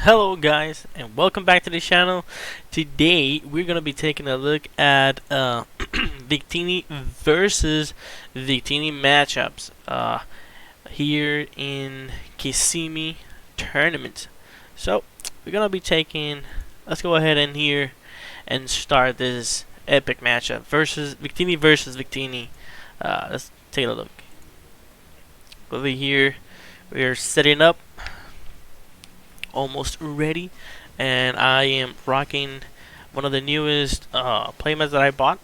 Hello guys and welcome back to the channel. Today we're gonna be taking a look at Victini versus Victini matchups here in Kissimmee tournament. So we're gonna be taking, let's go ahead and here and start this epic matchup versus Victini. Let's take a look. Over here we're setting up, almost ready, and I am rocking one of the newest playmats that I bought.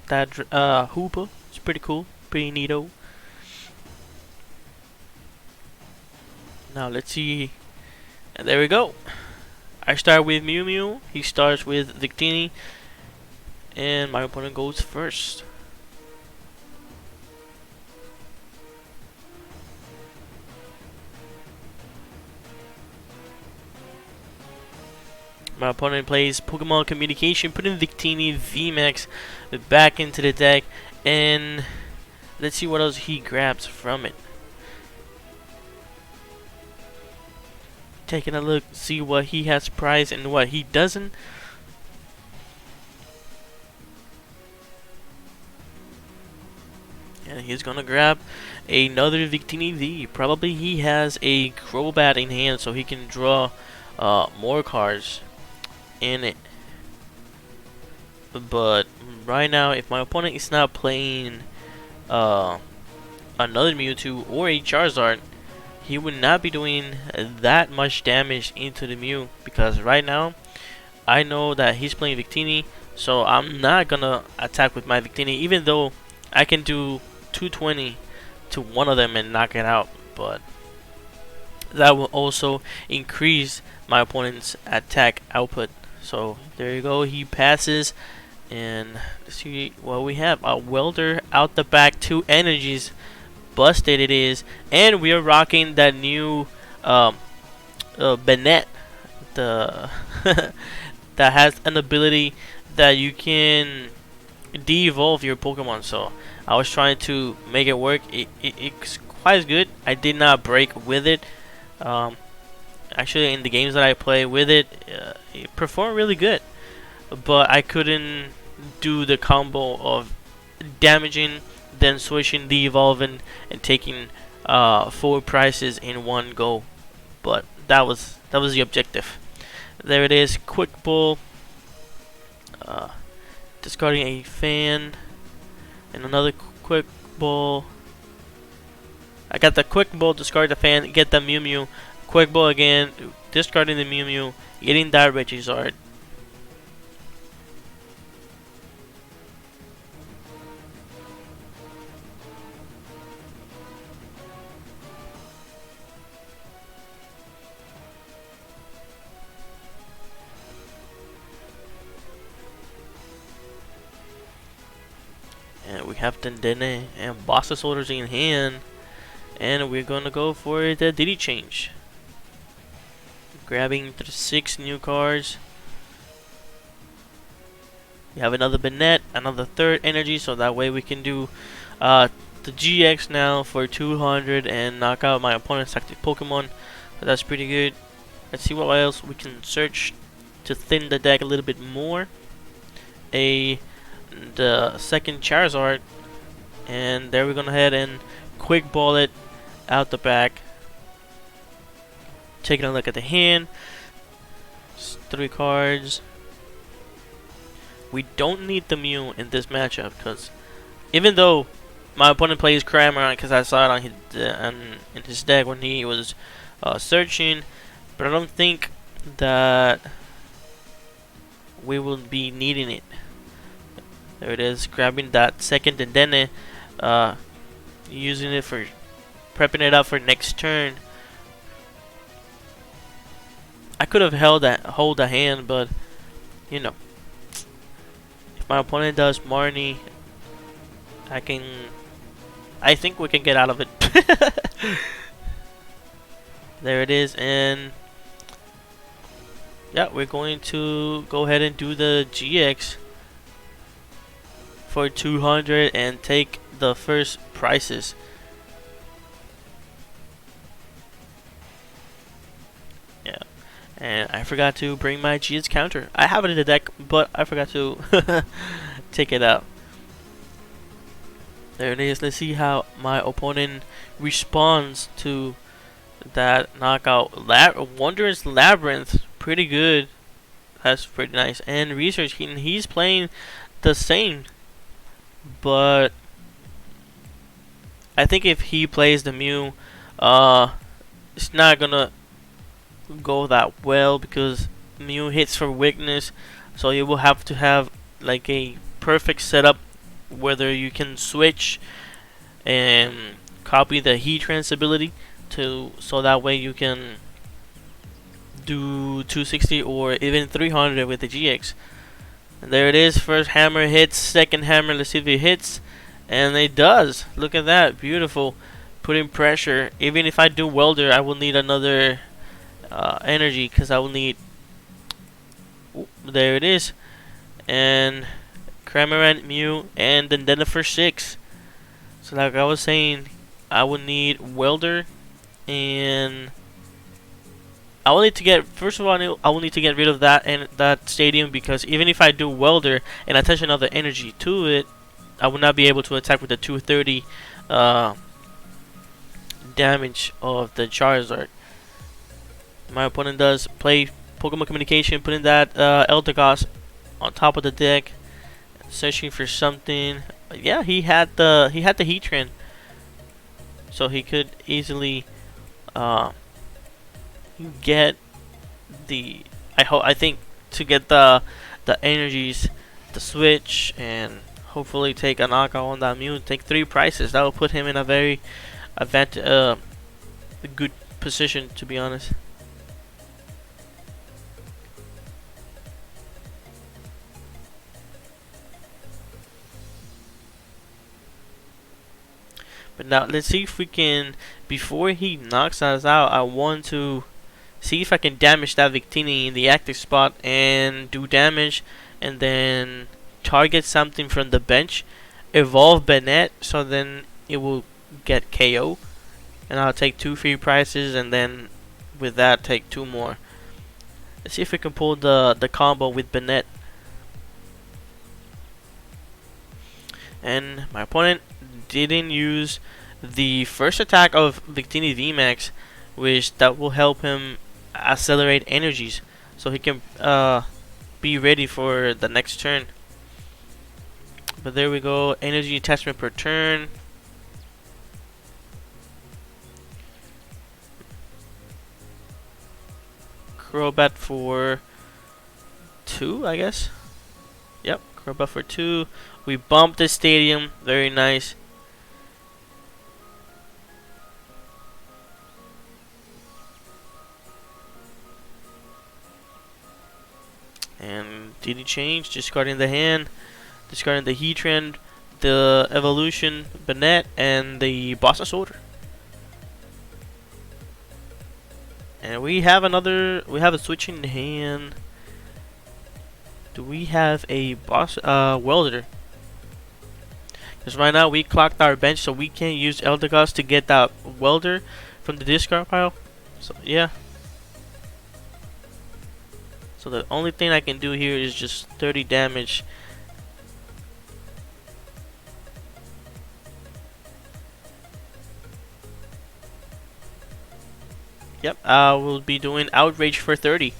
That Hoopa. It's pretty cool, pretty neato. Now let's see. And there we go. I start with Mew Mew. He starts with Victini, and my opponent goes first. My opponent plays Pokemon Communication, putting Victini Vmax back into the deck, and let's see what else he grabs from it. Taking a look, see what he has prized and what he doesn't. And he's gonna grab another Victini V. Probably he has a Crobat in hand, so he can draw more cards in it. But right now, if my opponent is not playing another Mewtwo or a Charizard, he would not be doing that much damage into the Mew, because right now I know that he's playing Victini, so I'm not gonna attack with my Victini, even though I can do 220 to one of them and knock it out. But that will also increase my opponent's attack output. So there you go, he passes, and let's see what we have. A welder out the back, 2 energies, busted it is, and we are rocking that new Bennett, the that has an ability that you can de-evolve your Pokemon. So I was trying to make it work. It's quite good. I did not break with it. Actually, in the games that I play with it, it performed really good, but I couldn't do the combo of damaging, then switching, de-evolving, and taking 4 prizes in one go. But that was the objective. There it is. Quick Ball, discarding a fan, and another Quick Ball. I got the Quick Ball, discard the fan, get the Mew Mew. Quick Ball again, discarding the Mew Mew, getting that Regizard. And we have Dendene and Boss's orders in hand, and we're gonna go for the Diddy change. Grabbing 6 new cards. We have another Bennett, another 3rd energy, so that way we can do the GX now for 200 and knock out my opponent's active Pokemon. So that's pretty good. Let's see what else we can search to thin the deck a little bit more. The 2nd Charizard, and there we're gonna head and Quick Ball it out the back. Taking a look at the hand, 3 cards. We don't need the Mew in this matchup, because even though my opponent plays Cramorant, because I saw it on in his deck when he was searching, but I don't think that we will be needing it. There it is, grabbing that 2nd and then using it for prepping it up for next turn. I could have hold the hand, but you know, if my opponent does Marnie, I think we can get out of it. There it is, and yeah, we're going to go ahead and do the GX for 200 and take the first prizes. And I forgot to bring my GS counter. I have it in the deck, but I forgot to take it out. There it is. Let's see how my opponent responds to that knockout. Wondrous Labyrinth, pretty good. That's pretty nice. And Research, he's playing the same, but I think if he plays the Mew, it's not gonna go that well because Mew hits for weakness, so you will have to have like a perfect setup whether you can switch and copy the Heatran's ability to, so that way you can do 260 or even 300 with the GX. And there it is. First hammer hits, second hammer, let's see if it hits, and it does. Look at that, beautiful. Putting pressure. Even if I do Welder, I will need another energy because I will need. There it is, and Cramorant, Mew, and then for 6. So like I was saying, I will need Welder, and I will need to get, first of all, I will need to get rid of that and that stadium, because even if I do Welder and attach another energy to it, I will not be able to attack with the 230 damage of the Charizard. My opponent does play Pokemon Communication, putting that Eldegoss on top of the deck, searching for something. Yeah, he had the Heatran, so he could easily get the. I think to get the energies, the switch, and hopefully take a knockout on that Mew. Take 3 prices. That will put him in a very good position, to be honest. But now let's see if we can, before he knocks us out, I want to see if I can damage that Victini in the active spot and do damage, and then target something from the bench, evolve Bennett, so then it will get KO, and I'll take 2 free prices, and then with that take 2 more. Let's see if we can pull the combo with Bennett. And my opponent didn't use the first attack of Victini Vmax, which that will help him accelerate energies, so he can be ready for the next turn. But there we go, energy attachment per turn. Crobat for 2, I guess. Yep, Crobat for 2. We bumped the stadium, very nice. And did he change? Discarding the hand, discarding the Heatran, the evolution, Bennett, and the Boss's Order. And we have a switching hand. Do we have a Welder? Because right now we clocked our bench, so we can't use Eldegoss to get that Welder from the discard pile. So yeah. So the only thing I can do here is just 30 damage. Yep, I will be doing Outrage for 30.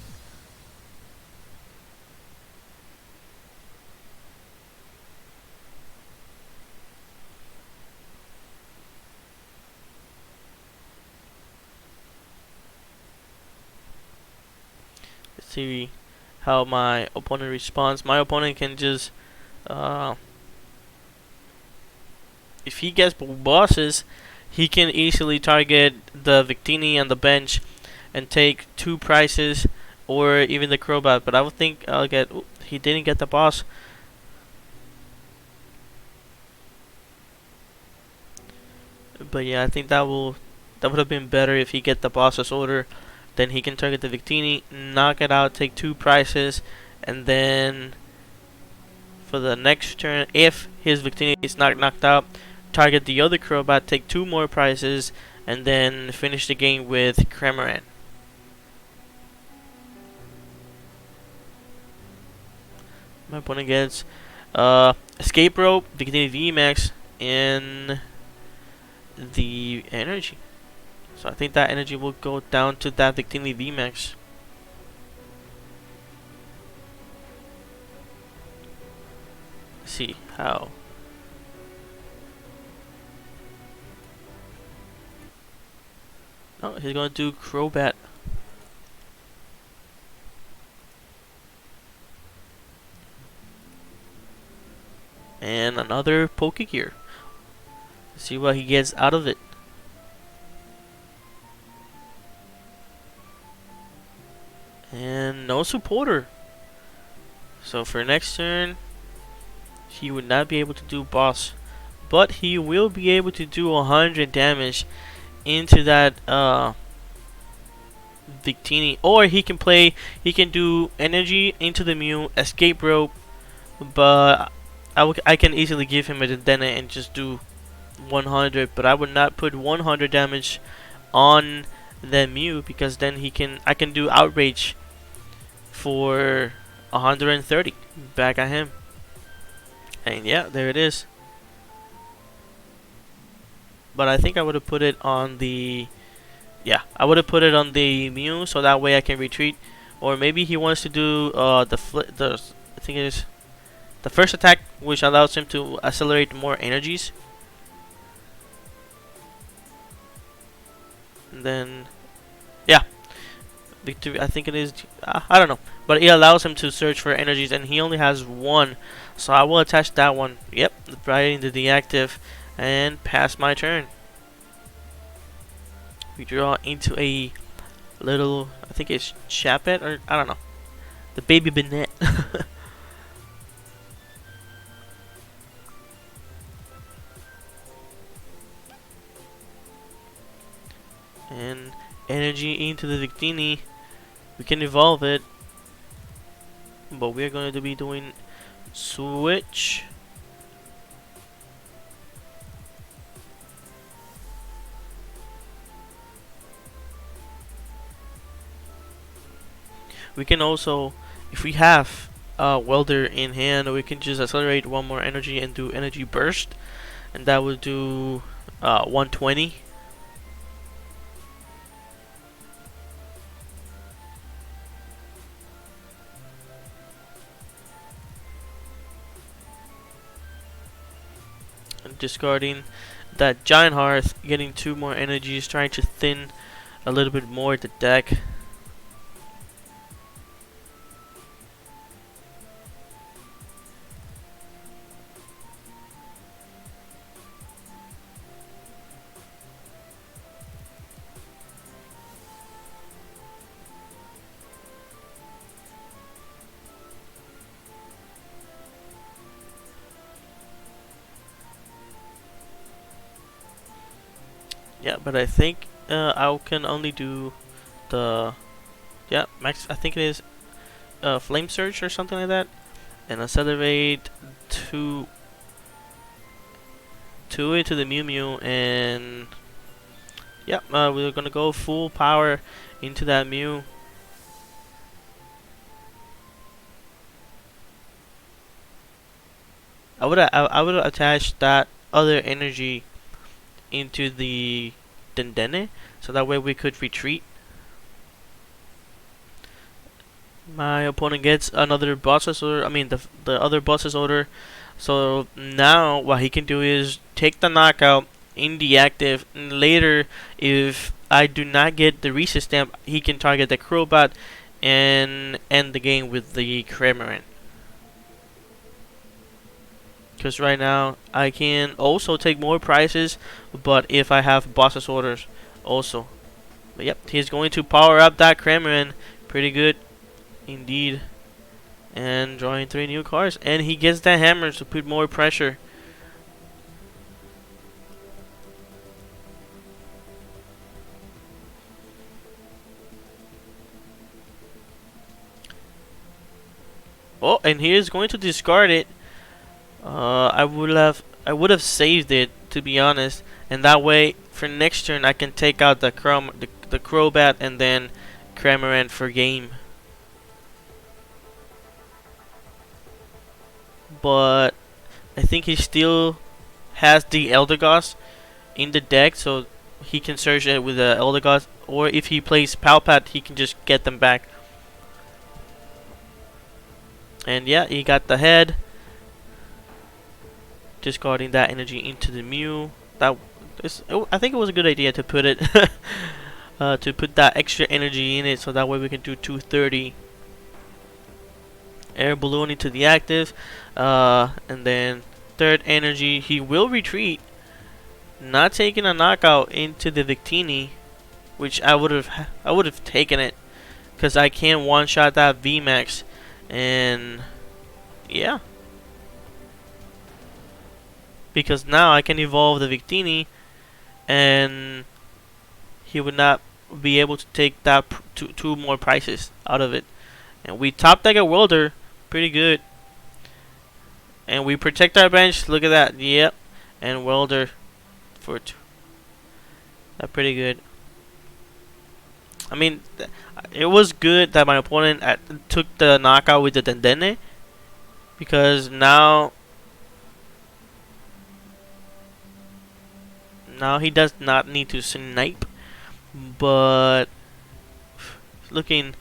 Let's see how my opponent responds. My opponent can just, if he gets bosses, he can easily target the Victini on the bench and take 2 prices, or even the Crobat. But I would think I'll get. Ooh, he didn't get the boss. But yeah, I think that would have been better if he get the boss's order. Then he can target the Victini, knock it out, take 2 prices, and then for the next turn, if his Victini is not knocked out, target the other Crobat, take 2 more prices, and then finish the game with Cramorant. My opponent gets escape rope, Victini Vmax, and the energy. So I think that energy will go down to that Victini Vmax. Let's see how. Oh, he's gonna do Crobat. And another Pokegear. Let's see what he gets out of it. And no supporter. So for next turn, he would not be able to do boss. But he will be able to do 100 damage into that Victini. Or he can do energy into the Mew, escape rope. But I can easily give him a Dendena and just do 100. But I would not put 100 damage on the Mew, because then I can do outrage for 130 back at him. And yeah, there it is. But I think I would have put it on the I would have put it on the Mew, so that way I can retreat. Or maybe he wants to do I think it is the first attack, which allows him to accelerate more energies. And then yeah, victory, I think it is, I don't know, but it allows him to search for energies, and he only has one, so I will attach that one. Yep, right into the active and pass my turn. We draw into a little, I think it's Chapet, or I don't know, the baby Banette. And energy into the Victini. We can evolve it, but we're going to be doing switch. We can also, if we have welder in hand, we can just accelerate one more energy and do energy burst, and that will do 120. Discarding that Giant Hearth, getting 2 more energies, trying to thin a little bit more the deck. Yeah, but I think I can only do the max. I think it is Flame Surge or something like that, and accelerate to it to the Mew Mew, and yeah, we're gonna go full power into that Mew. I would attach that other energy into the Dendene, so that way we could retreat. My opponent gets another boss's order. I mean the other boss's order. So now what he can do is take the knockout in the active, and later if I do not get the resist stamp, he can target the Crobat and end the game with the Cramorant. Because right now I can also take more prizes, but if I have boss's orders also. But yep, he's going to power up that Cramorant pretty good indeed, and drawing 3 new cards, and he gets that hammer to put more pressure. Oh, and he is going to discard it. I would have saved it, to be honest, and that way for next turn I can take out the Crobat and then Cramorant for game. but I think he still has the Eldegoss in the deck, so he can search it with the Eldegoss, or if he plays Palpat, he can just get them back. And yeah, he got the head, discarding that energy into the Mew. I think it was a good idea to put it to put that extra energy in it, so that way we can do 230. Air Balloon into the active, and then third energy. He will retreat, not taking a knockout into the Victini, which I would have taken it, because I can one shot that Vmax, and yeah, because now I can evolve the Victini, and he would not be able to take that two more prices out of it. And we top deck a Welder, pretty good. And we protect our bench. Look at that. Yep. And Welder for 2. That's pretty good. I mean, it was good that my opponent took the knockout with the Dendene, because now he does not need to snipe. But looking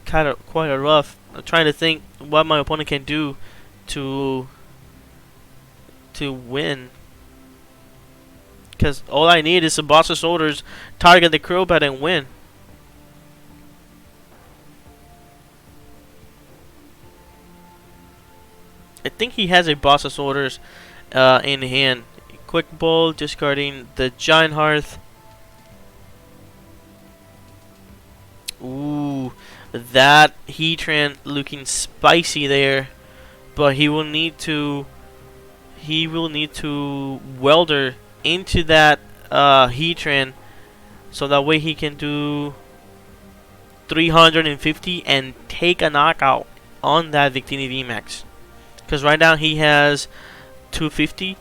kind of quite rough. I'm trying to think what my opponent can do to win, because all I need is a Boss of Shoulders, target the Crobat, and win. I think he has a Boss of Shoulders in hand. Quick Ball, discarding the Giant Hearth. Ooh, that Heatran looking spicy there, but he will need to Welder into that Heatran, so that way he can do 350 and take a knockout on that Victini Vmax, because right now he has 250.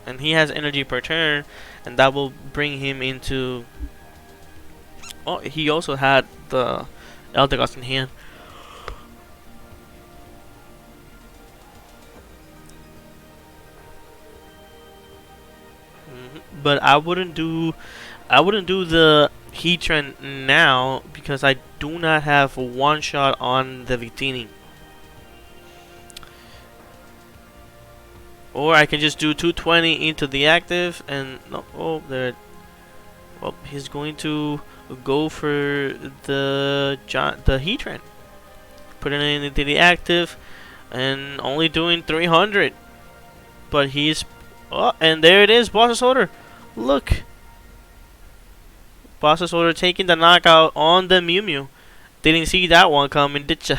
And he has energy per turn, and that will bring him into... Oh, he also had the Eldegoss in hand. But I wouldn't do the Heatran now, because I do not have a one shot on the Victini. Or I can just do 220 into the active, and no, oh, there. Well, he's going to go for the Heatran, putting it into the active, and only doing 300. But he's and there it is, Boss of Shoulder. Look, Boss of Shoulder taking the knockout on the Mew Mew. Didn't see that one coming, did ya?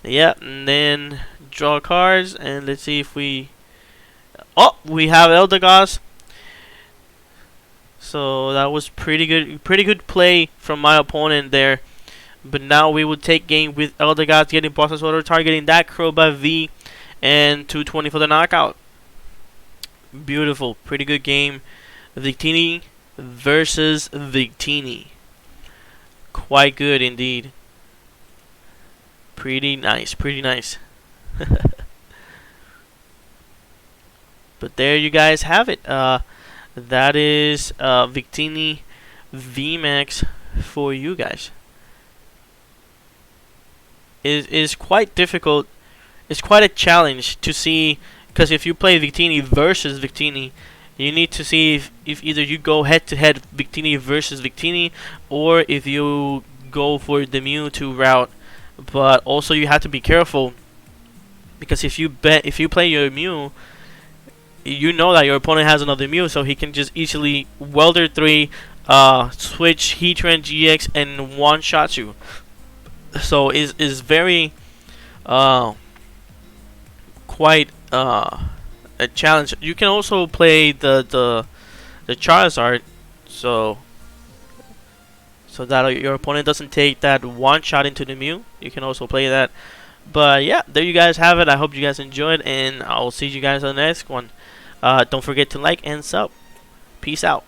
Yeah, and then draw cards, and let's see if we... Oh, we have Eldegoss. So that was pretty good play from my opponent there. But now we will take game with Eldegoss getting Boss of Shoulder, targeting that Crobat V, and 220 for the knockout. Beautiful, pretty good game. Victini versus Victini. Quite good indeed. Pretty nice, pretty nice. But there you guys have it. That is Victini Vmax for you guys. It is quite difficult. It's quite a challenge to see, because if you play Victini versus Victini, you need to see if either you go head to head Victini versus Victini, or if you go for the Mewtwo route. But also you have to be careful, because if you play your Mew, you know that your opponent has another Mew, so he can just easily Welder 3, switch Heatran GX, and one shot you. So is very quite a challenge. You can also play the Charizard, so that your opponent doesn't take that one shot into the Mew. You can also play that. But yeah, there you guys have it. I hope you guys enjoyed, and I'll see you guys on the next one. Don't forget to like and sub. Peace out.